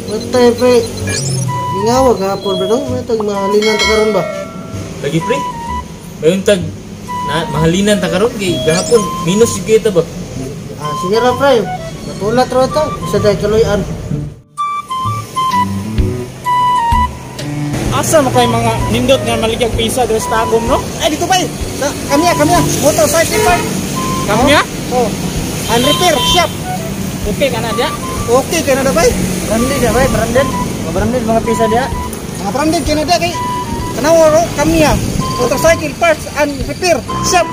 Matay pre. Gingawa gahapon ba dong? May tag mahalinan ta karon ba? Lagi pre. Mayon tag na mahalinan ta karon kay gahapon minus yung kita ba? Ah, sige ra pre. Natulat ra ta. Isa day kaloyan. Asa mo kay mga nindot nga maligyag pisa dres tagom no? Ay dito pa eh. Kamiya motorcycle park. Kamiya? Oh. And repair shop. Okay ka na dia? Okay ka na da bay? Branded ya bay, branded. Branded mga pisa dia. Mga branded ka na dia kay kanawa kamiya motorcycle parts and repair shop.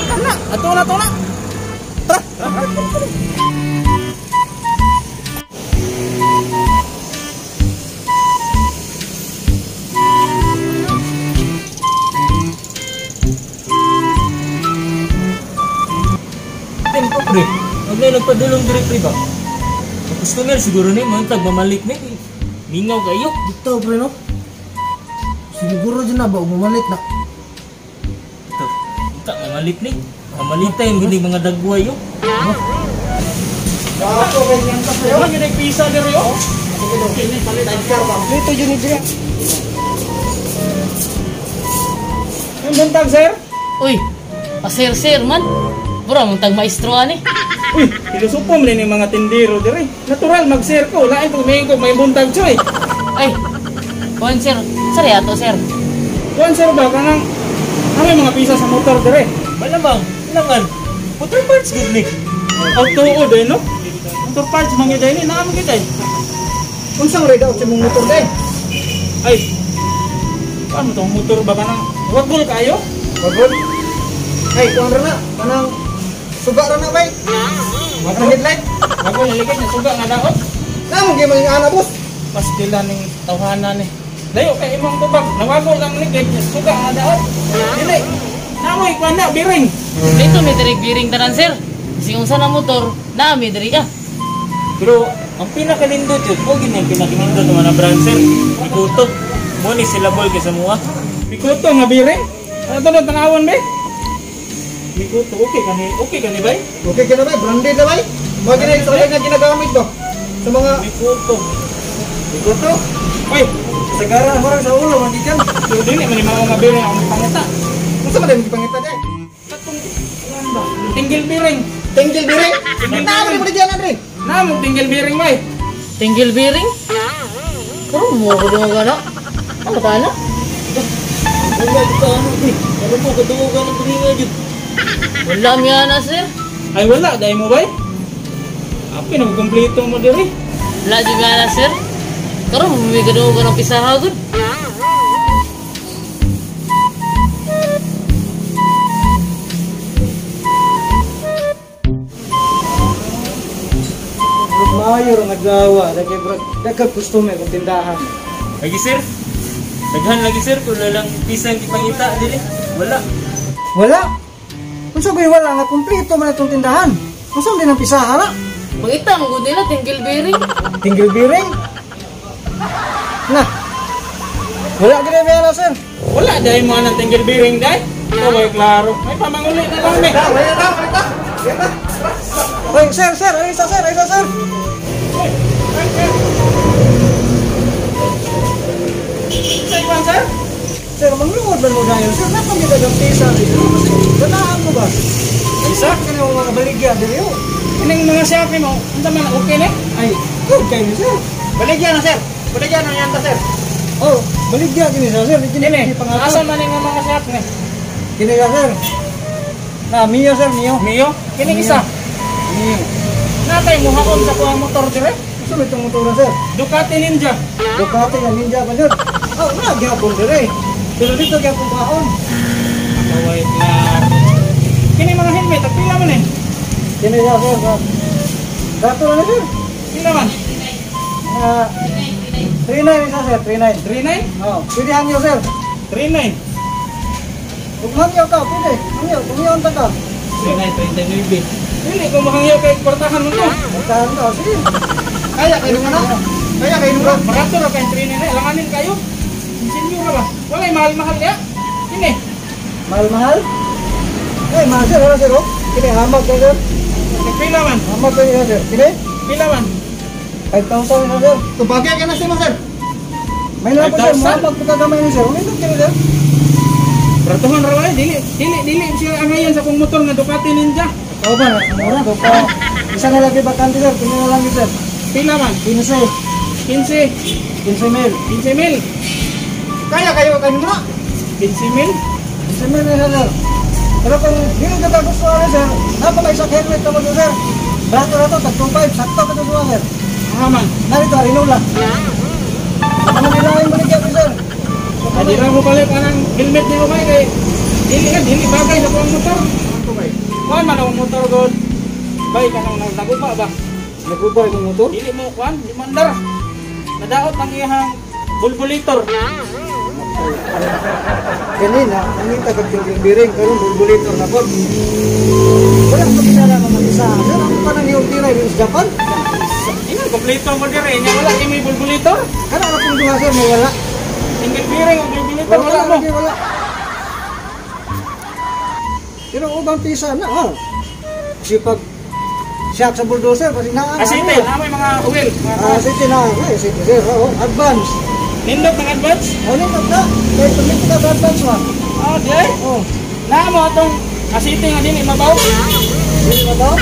Kana ato na. Tara. Pre, wag na nagpadulong dire pre ba? Ang customer siguro ni mo tag mamalik ni. Mingaw kayo. Dito pre no. Siguro dyan na ba umamalik na. Ito. Ita mamalik ni. Mamalita yung hindi mga dagway yo. Ako kay yang ka sayo. Yung nagpisa dire yo. Kini palit ang karba. Dito yun dire. Yung buntag sir? Uy, pasir-sir man. Bura mong tag maestro ani. Uy, ilusupom rin yung mga tindero dire. Natural mag-share ko. Lain kung may buntag choy. Ay, kuhan sir. Sir yato sir. Kuan sir ba kanang may mga pisa sa motor dire. Malamang, ilangan. Motor parts good ni. Auto o din no? Motor parts mga day ni naamo kita. Unsang ride out sa mong motor day? Ay. Ano tong motor ba kanang wagol kayo? Bagol. Ay, kuan ra na. Kanang suga ra na bay. Mga headlight. Wagol nilikit na suga nga daot. Namong gyud mga ana boss. Mas pila ning tawhanan ni. Dayo kay imong tubag, nawagol lang likit na suga nga daot. Dili. Namoy kuan na biring. Dito may direk biring tanan sir. Sing unsa na motor, nami diri ah. Pero ang pinakalindot yun, huwag yun yung pinakalindot ng mga brand sir. Ikuto. Muni sila bol kay sa mua. Pikuto nga biring. Ano to nang tangawon be? Pikuto okay kani bay? Okay ka na bay, branded na bay. Mga ginay sa nga ginagamit ba? Sa mga Ikuto. ikuto. Oy, Sagara na parang sa ulo, mandi dyan. so dili man mga nga biring ang pangita. Masa ba din pangita dyan? Katong ano ba? Tinggil biring. Tinggil dire. Tama rin mo na dyan, Andre. Namo tinggil biring bay. Tinggil biring. Karo mo ko dungo gana. Ano ka na? Wala dito ano eh. Ano mo kadugan ng tulinga dyan. Wala miya na sir. Ay wala dai mo bay. Api na kompleto mo diri. Wala di miya na sir. Karo mo may kadungo gana pisaha gud. Mayor naggawa, dagkag customer kung tindahan. Lagi sir. Daghan lagi sir. Kung lalang pisang ipangita dili. Wala. Wala. Kung sabi wala nga kumpleto man itong tindahan. Kung saan din ang pisaha na? Mangita mo gud nila tinggil biring. Tinggil biring. Na. Wala gina may na sir. Wala dai mo anang tinggil biring dai. Kaway klaro. May pamanguli na lang me. Oy, sir, ay isa sir. Say kwan sir. Sir, manglungod ba mo dayon? Sir, napamita ng pisa rin. Banaan mo ba? Isa? Ka na yung mga baligyan, dili yun. Ining mga sapi mo, anda man okay na? Ay, good kayo ni sir. Baligyan na sir. Baligyan na yan ta sir. Oh, baligyan gini sa sir. Hindi Dili. pangalan. Asan man yung mga sapi ni? Kini ka sir. Na, Mio sir, Mio. Mio, kining isa. Mio. Natay mo hakon sa kuha motor dire. Gusto mo itong motora sir? Ducati Ninja. Ducati nga ninja pa sir. Oh, wala gyapon dire. Pero dito gyapon baon. Kaway klaro. Kini mga helmet, pila man eh. Kini ka sir. Dato na sir. Pila man? 39 isa sir, 39. 39? Oh, pwede hangyo sir. 39. Kung hangyo ka, pwede. Hangyo, kumiyon ta ka. 39. Dili ko mahangyo kay kwartahan mo to. Magkahan ka, sige. Kaya kayo na? Kaya kayo na? Makato ra kay 39. Langanin kayo. Sinyo ra ba? Walay mahal-mahal kaya. Kini. Mahal-mahal? Eh, mahal sir, wala sir, oh. Kini, hamag ka sir. Nagpila man. Hamag ka sir. Kini? Pila man. 5,000 na sir. Tubagay ka na sir mo sir. May na po sir, mga pagkagamay ni sir. Ulit kini sir. Beratuhan raw ay dili siya ngayon sa kong motor nga Ducati Ninja. Oo ba? Mura ko pa. Isa na lagi bakante sir. Kini na lang sir. Pila man? 15. 15. 15 mil. 15 mil. Kaya kayo mo? 15 mil? 15 mil na sir. Pero kung hindi mo ka gusto na sir, napaka isang helmet naman sir. Barato na to, tag-25. Sakto ka to sir. Man. Narito, Arinula. Ano nilahin mo ni Kevin sir? Hindi ra mo palit anang helmet ni Umay kay dili bagay sa kong motor. Kuan man ang motor god. Bay ka nang nagupa ba? Nagubay ng motor? Dili mo kuan, di mandar. Nadaot ang iyang bulbulator. Kanina, nangita ka yung biring, karon bulbulator na po. Wala ko pinala naman isa. Sir, ako pa nang yung tiray sa Japan? Ini kompleto mo dire nya wala kay may bulbulator. Kana ako pong duha sir, may wala. Tinggal piring ang bulbulator wala mo. Lagi wala. Pero ubang pisa na ha. Kasi pag shock sa bulldozer, kasi na. Asite, na may mga oil. Asite na. Asite sir, advance. Nindot ng advance. Ano na? Kaya tumit ka sa advance ba? Oh, di. Oh. Na mo atong asite nga dili mabaw. Hindi ba daw?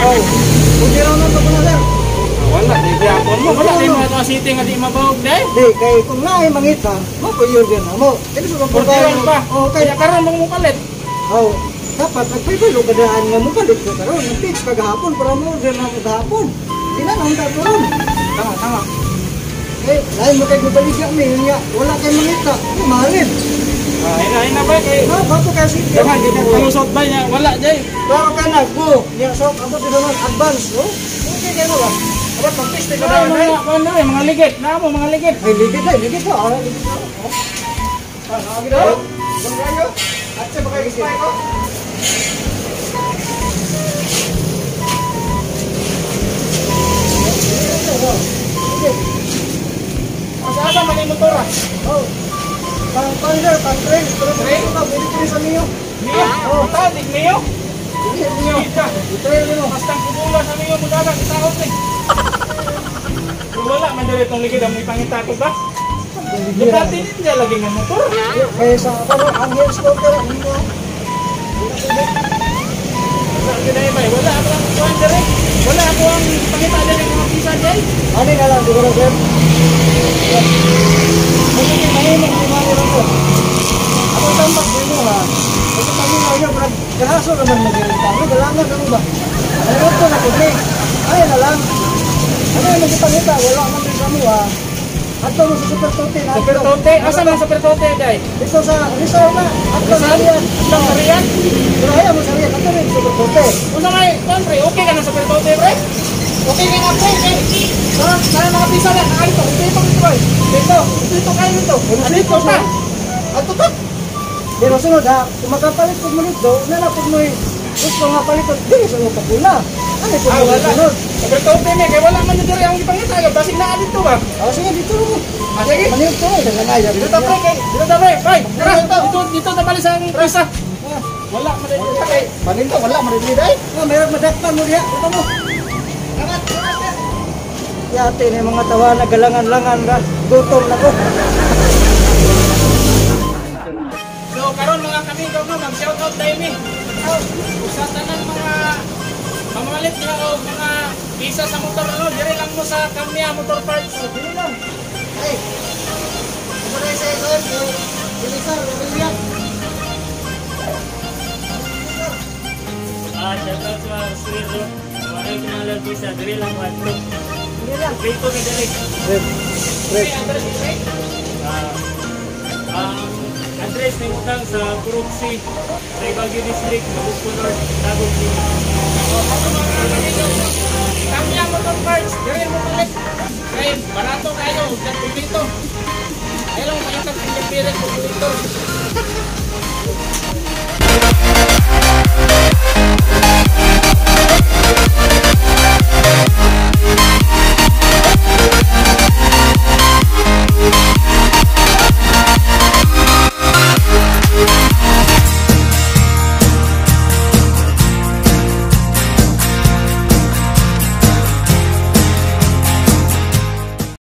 Oh. Hindi raw na ito na sir. Wala, di gyapon mo. Wala di mo atong asite nga di mabaw, di. Di, kay kung naay mangita, mapuyo din mo. Kaya sa mga Portiron pa. Oh, Kaya kaya karon mo palit. oh, dapat nagpipilo ka daan nga mo palit ka karon. Nag-fix ka gahapon para mo din na gahapon. Di na nang taturon. Tama. Eh, lain mo kayo mabaligya mi niya. Wala kay mangita. Mahalin. Ina ba kay Ha, bato kasi. Kaya di ka kalusot ba niya? Wala, jay. Klaro ka na, go. Niya, so, abot din naman, advance, no? Okay kayo ba? Abot, pag-fix din ka Ay, na. mga ligit. Na mo mga ligit. Ay, ligit na, ligit na. Ah, ligit na. Ah, gina. Bang kayo? At sa baka ispay ko? Asa man yung motor ah? Oh. Pang-panger, pang-train. Pero train ka, pwede train sa niyo. Niyo? Oh, tadig niyo? Hindi, niyo. Kita. I-train niyo. Basta kubula sa niyo mudagan sa taot ni. Kung wala man diri tong ligid ang ipangita ko ba? Dipati ninja lagi ng motor. Kaya sa ako, ang hair scooter, hindi mo. Wala gina ba? Wala ako ang kuan diri. Wala ako ang pangita diri mga pisa jay. Ano na lang, siguro, sir? Kasi mahimong si Mami Ramo. Ako tambak din mo, ha? Kasi pamilya niya, parang karaso naman mag-irinta. Ano, galangan ano ba? Ano ko na kung ay na lang. Ano yung nagpangita? Wala man din sa mo, ha? Ato mo sa Super Tote na. Super Tote, asa man Super Tote jay? Dito sa Rizal na. Ato sa Riyan. Ang Riyan. Pero ayaw mo sa Riyan. Ato rin Super Tote. Unsa may kuan pre? Okay ka na Super Tote pre? Okay ka na pre? Sana mga pisa na dito. Dito Dito kayo dito. Dito pa. Ato to. Pero sunod ha, kung makapalit ko mo nito, nalapod mo yung gusto nga palit ko, di sa mga kapula. Ano ito mo Wala. sunod? Super Tote me kay wala man diri ang ipangita. Basig na dito ba? Sige, dito mo. Sige. Maniyog ko eh, nangangayag. Dito ta pre kay. Dito ta pre. Bye. Tara dito ta balik sa pisa. Wala man dito kay. Paninto, wala, marili dahil. Mayroon madakpan mo diya. Ito mo. Yate na yung mga tawa na galangan-langan ka. Gutom na ko. So karon mga kamigo mo mag-shout out tayo mi. Sa tanan mga pamalit nga o mga pisa sa motor no, dire lang mo sa Kamya Motor Parts. Dili lang. Ay. Kumaray sa ikon. Bilisar, William. Shout out sa Swero. Mga kinalag bisa, diri lang mo ato. Dili lang. Rito ni dali. Red. Address is right. Ang address ni Mutang sa Puruksi, sa Baguio District, Mabusko North, Tagum City. Ako mga kamigo. Kamya Motor Parts, dire mo palit. Kay barato kayo, dito. Ayaw lang makita sa pilipirin ko dito.